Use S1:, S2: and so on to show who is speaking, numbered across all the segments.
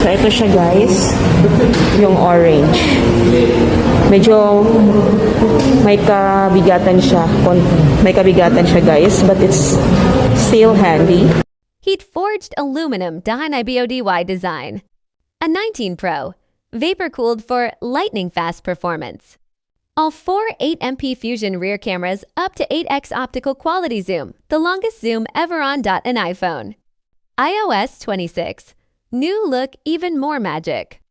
S1: So, ito siya guys, yung orange. Medyo may kabigatan siya. May kabigatan siya guys, but it's still handy.
S2: Heat-forged aluminum DIBODY design. A 19 Pro, vapor-cooled for lightning-fast performance. All 4 8MP Fusion rear cameras up to 8x optical quality zoom, the longest zoom ever on an iPhone. iOS 26. New look, even more magic.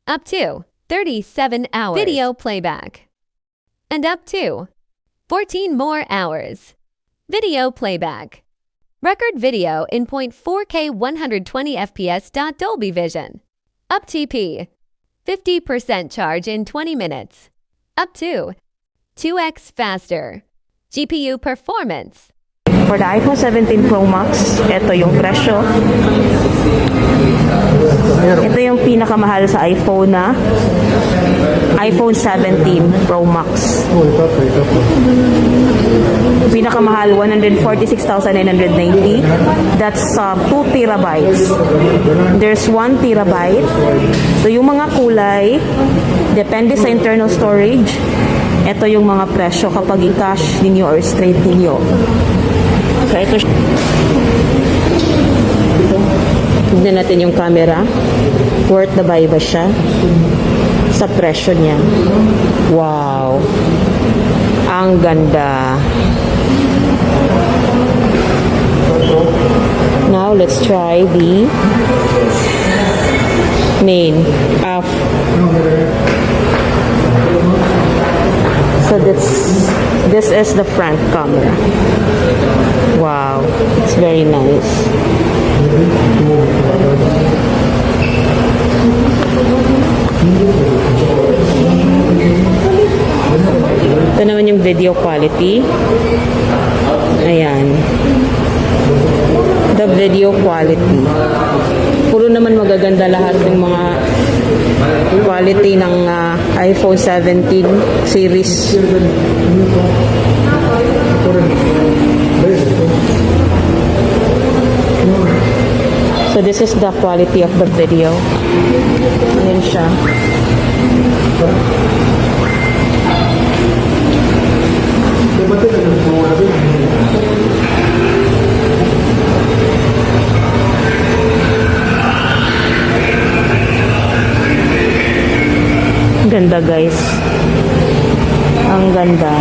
S2: Up to 37 hours video playback. And up to 14 more hours video playback. Record video in 4K 120 FPS. Dolby Vision. Up to 50% charge in 20 minutes. Up to 2x faster. GPU performance.
S1: For the iPhone 17 Pro Max, ito yung presyo. Ito yung pinakamahal sa iPhone na iPhone 17 Pro Max. Pinakamahal, 146,990. That's 2 terabytes. There's 1 terabyte. So yung mga kulay, depende sa internal storage. Ito yung mga presyo kapag i-cash ninyo or straight ninyo. So ito, tignan natin yung camera. Worth the buy ba siya? Sa presyo niya. Wow! Ang ganda. Now, let's try the main app. So this is the front camera. Wow, it's very nice. Ito naman yung video quality. Ayan. The video quality. Puro naman magaganda lahat ng mga quality ng iPhone 17 series. So this is the quality of the video. Ayan siya. Ganda guys. Ang ganda.